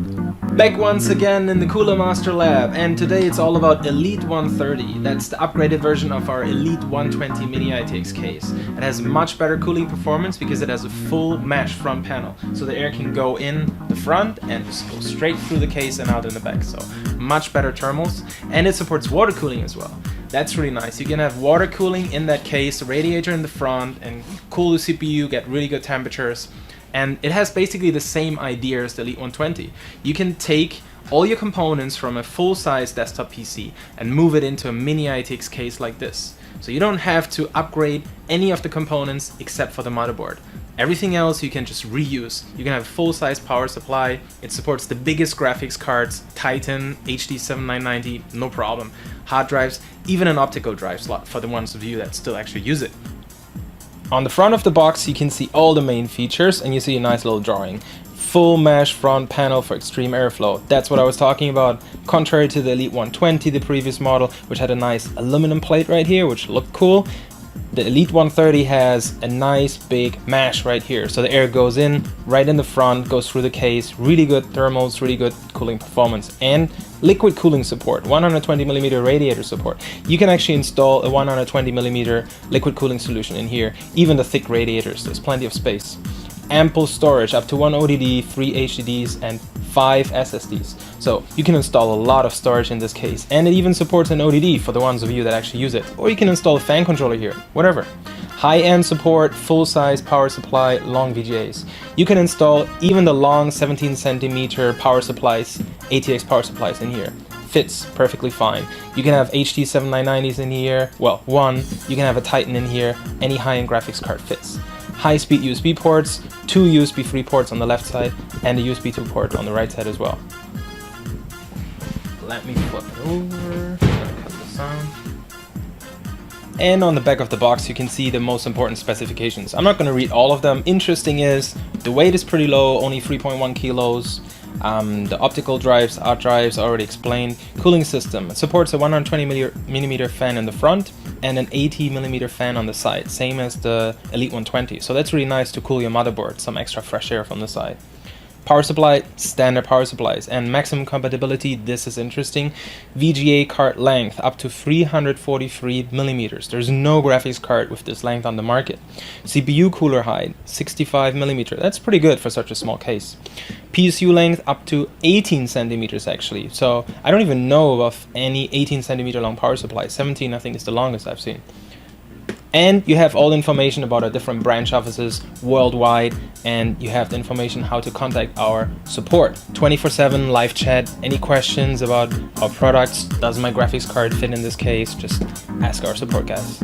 Back once again in the Cooler Master Lab, and today it's all about Elite 130. That's the upgraded version of our Elite 120 mini-itx case. It has much better cooling performance because it has a full mesh front panel, so the air can go in the front and just go straight through the case and out in the back. So much better thermals, and it supports water cooling as well. That's really nice. You can have water cooling in that case, radiator in the front, and cool the CPU, get really good temperatures. And it has basically the same idea as the Elite 120. You can take all your components from a full-size desktop PC and move it into a mini-itx case like this. So you don't have to upgrade any of the components except for the motherboard. Everything else you can just reuse. You can have a full-size power supply. It supports the biggest graphics cards, Titan, HD 7990, no problem. Hard drives, even an optical drive slot for the ones of you that still actually use it. On the front of the box you can see all the main features, and you see a nice little drawing. Full mesh front panel for extreme airflow. That's what I was talking about, contrary to the Elite 120, the previous model, which had a nice aluminum plate right here, which looked cool. The Elite 130 has a nice big mesh right here, so the air goes in right in the front, goes through the case. Really good thermals, really good cooling performance, and liquid cooling support, 120mm radiator support. You can actually install a 120mm liquid cooling solution in here, even the thick radiators. There's plenty of space. Ample storage, up to 1 ODD, 3 HDDs, and 5 SSDs. So you can install a lot of storage in this case, and it even supports an ODD for the ones of you that actually use it. Or you can install a fan controller here, whatever. High-end support, full-size power supply, long VGAs. You can install even the long 17cm power supplies, ATX power supplies in here. Fits perfectly fine. You can have HD 7990s in here, well, one. You can have a Titan in here, any high-end graphics card fits. High-speed USB ports, 2 USB 3 ports on the left side, and a USB 2 port on the right side as well. Let me flip it over, cut the sound. And on the back of the box you can see the most important specifications. I'm not going to read all of them. Interesting is the weight is pretty low, only 3.1 kilos. The optical drives, art drives, already explained. Cooling system, it supports a 120mm fan in the front and an 80mm fan on the side, same as the Elite 120. So that's really nice to cool your motherboard, some extra fresh air from the side. Power supply, standard power supplies, and maximum compatibility, this is interesting. VGA card length up to 343mm. There's no graphics card with this length on the market. CPU cooler height, 65mm. That's pretty good for such a small case. PSU length up to 18cm actually. So I don't even know of any 18cm long power supply. 17 I think is the longest I've seen. And you have all the information about our different branch offices worldwide, and you have the information how to contact our support. 24/7 live chat, any questions about our products, does my graphics card fit in this case, just ask our support guys.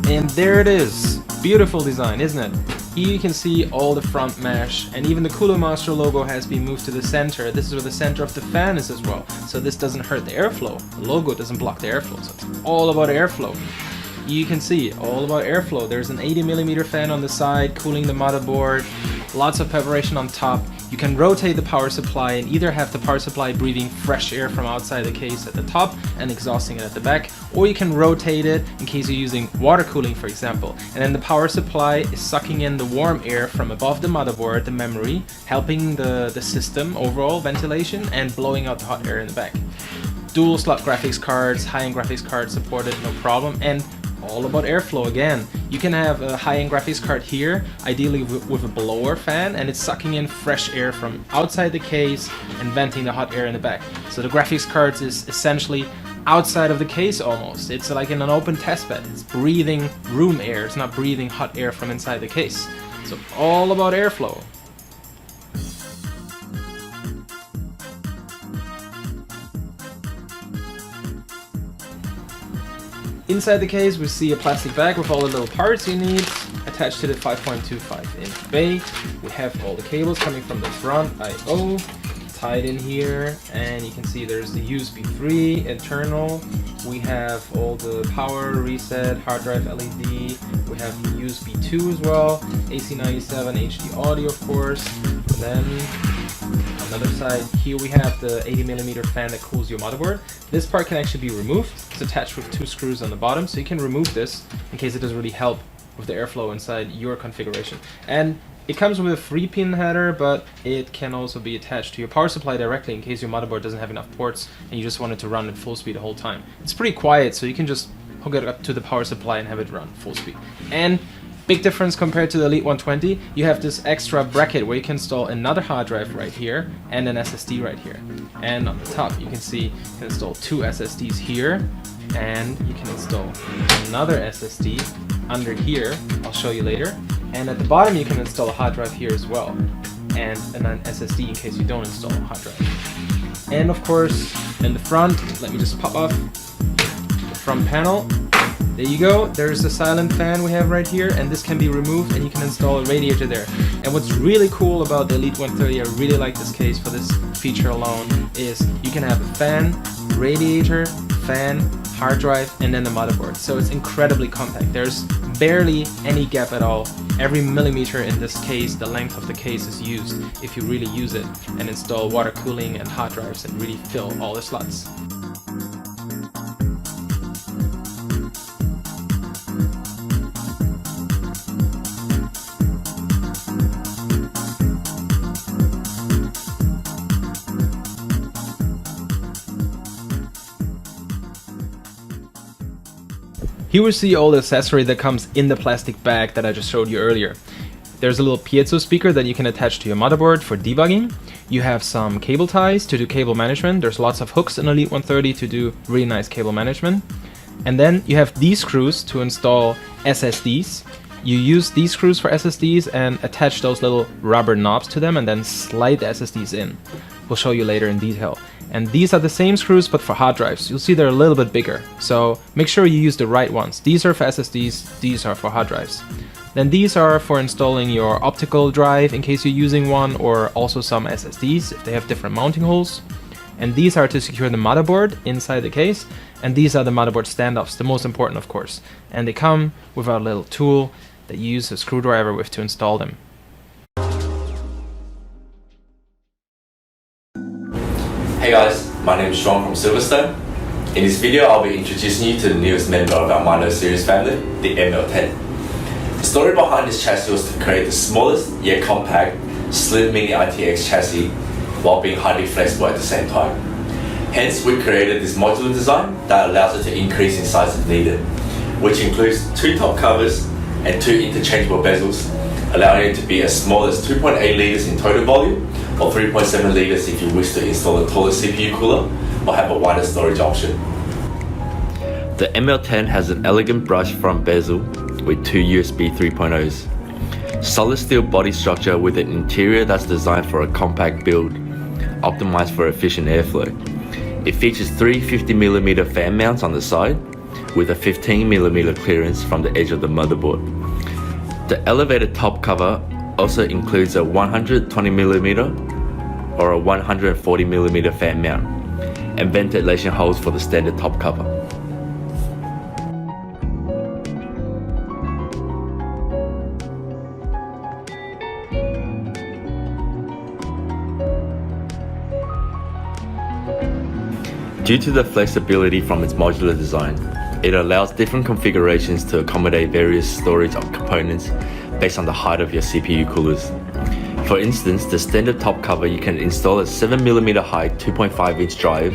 And there it is. Beautiful design, isn't it? Here you can see all the front mesh, and even the Cooler Master logo has been moved to the center. This is where the center of the fan is as well, so this doesn't hurt the airflow. The logo doesn't block the airflow, so it's all about airflow. You can see all about airflow. There's an 80mm fan on the side cooling the motherboard, lots of preparation on top. You can rotate the power supply and either have the power supply breathing fresh air from outside the case at the top and exhausting it at the back, or you can rotate it in case you're using water cooling, for example. And then the power supply is sucking in the warm air from above the motherboard, the memory, helping the system overall ventilation and blowing out the hot air in the back. Dual slot graphics cards, high-end graphics cards supported, no problem. And all about airflow again. You can have a high-end graphics card here, ideally with a blower fan, and it's sucking in fresh air from outside the case and venting the hot air in the back. So the graphics card is essentially outside of the case almost. It's like in an open test bed. It's breathing room air, it's not breathing hot air from inside the case. So all about airflow. Inside the case we see a plastic bag with all the little parts you need. Attached to the 5.25 inch bay, we have all the cables coming from the front I/O, tied in here, and you can see there's the USB 3 internal. We have all the power, reset, hard drive LED. We have the USB 2 as well, AC97 HD audio of course. And then on the other side here we have the 80mm fan that cools your motherboard. This part can actually be removed. It's attached with 2 screws on the bottom, so you can remove this in case it doesn't really help with the airflow inside your configuration. And it comes with a 3-pin header, but it can also be attached to your power supply directly in case your motherboard doesn't have enough ports and you just want it to run at full speed the whole time. It's pretty quiet, so you can just hook it up to the power supply and have it run full speed. And big difference compared to the Elite 120, you have this extra bracket where you can install another hard drive right here and an SSD right here. And on the top you can see you can install 2 SSDs here, and you can install another SSD under here. I'll show you later. And at the bottom you can install a hard drive here as well, and an SSD in case you don't install a hard drive. And of course in the front, let me just pop off the front panel. There you go, there's the silent fan we have right here, and this can be removed and you can install a radiator there. And what's really cool about the Elite 130, I really like this case for this feature alone, is you can have a fan, radiator, fan, hard drive, and then the motherboard. So it's incredibly compact. There's barely any gap at all. Every millimeter in this case, the length of the case is used if you really use it and install water cooling and hard drives and really fill all the slots. Here we see all the accessory that comes in the plastic bag that I just showed you earlier. There's a little piezo speaker that you can attach to your motherboard for debugging. You have some cable ties to do cable management. There's lots of hooks in Elite 130 to do really nice cable management. And then you have these screws to install SSDs. You use these screws for SSDs and attach those little rubber knobs to them and then slide the SSDs in. We'll show you later in detail. And these are the same screws but for hard drives. You'll see they're a little bit bigger, so make sure you use the right ones. These are for SSDs, these are for hard drives. Then these are for installing your optical drive in case you're using one, or also some SSDs if they have different mounting holes. And these are to secure the motherboard inside the case, and these are the motherboard standoffs, the most important of course. And they come with a little tool that you use a screwdriver with to install them. Hey guys, my name is Sean from Silverstone. In this video, I'll be introducing you to the newest member of our Mino series family, the ML10. The story behind this chassis was to create the smallest yet compact, slim mini-itx chassis while being highly flexible at the same time. Hence, we created this modular design that allows it to increase in size if needed, which includes 2 top covers and 2 interchangeable bezels, allowing it to be as small as 2.8 litres in total volume, or 3.7 litres if you wish to install a taller CPU cooler or have a wider storage option. The ML10 has an elegant brush front bezel with 2 USB 3.0s. Solid steel body structure with an interior that's designed for a compact build, optimized for efficient airflow. It features 3 50mm fan mounts on the side with a 15mm clearance from the edge of the motherboard. The elevated top cover also includes a 120mm or a 140mm fan mount and ventilation holes for the standard top cover. Due to the flexibility from its modular design, it allows different configurations to accommodate various storage components based on the height of your CPU coolers. For instance, the standard top cover, you can install a 7mm height 2.5-inch drive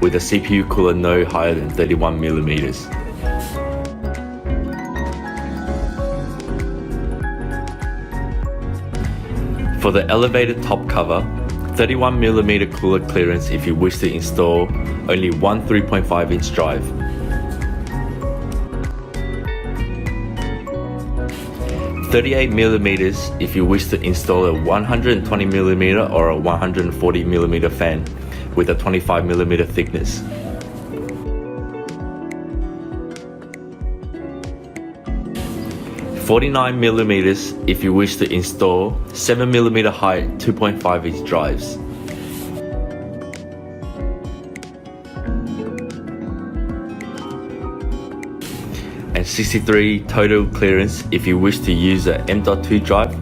with a CPU cooler no higher than 31mm. For the elevated top cover, 31mm cooler clearance if you wish to install only one 3.5-inch drive. 38mm if you wish to install a 120mm or a 140mm fan with a 25mm thickness. $49mm if you wish to install 7mm height 2.5-inch drives. and 63 total clearance if you wish to use a M.2 drive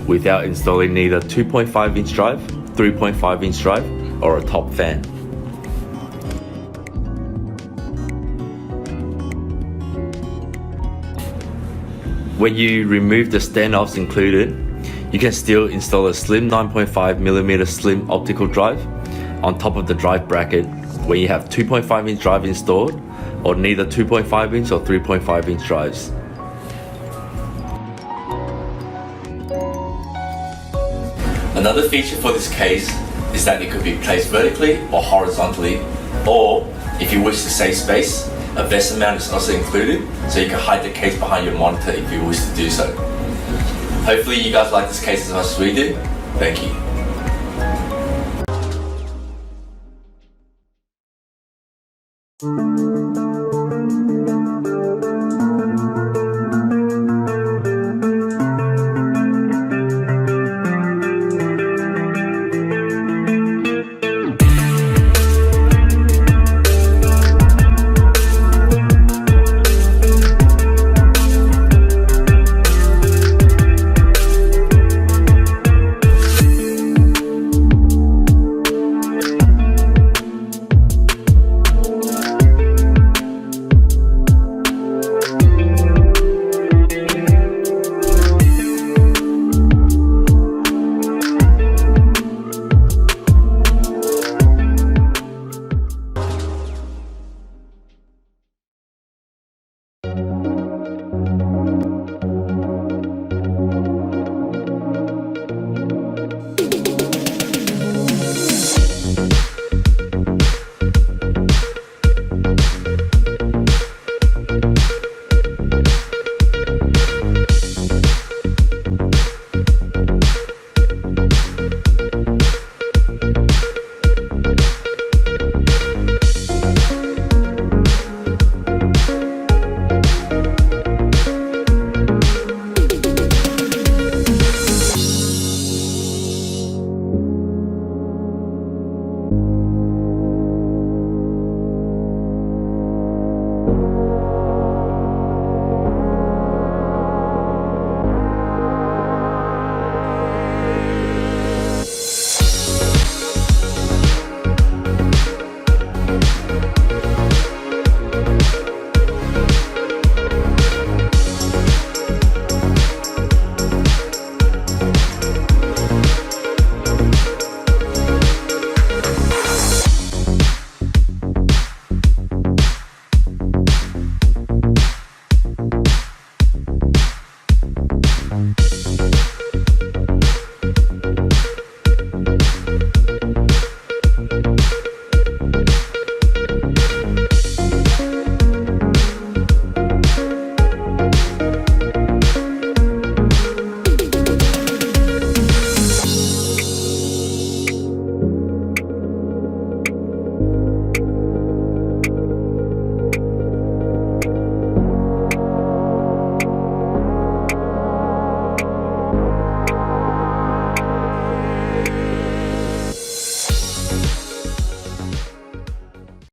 without installing neither 2.5 inch drive, 3.5 inch drive, or a top fan. When you remove the standoffs included, you can still install a slim 9.5mm slim optical drive on top of the drive bracket when you have 2.5 inch drive installed, or neither 2.5 inch or 3.5 inch drives. Another feature for this case is that it could be placed vertically or horizontally, or if you wish to save space, a vessel mount is also included, so you can hide the case behind your monitor if you wish to do so. Hopefully you guys like this case as much as we do. Thank you.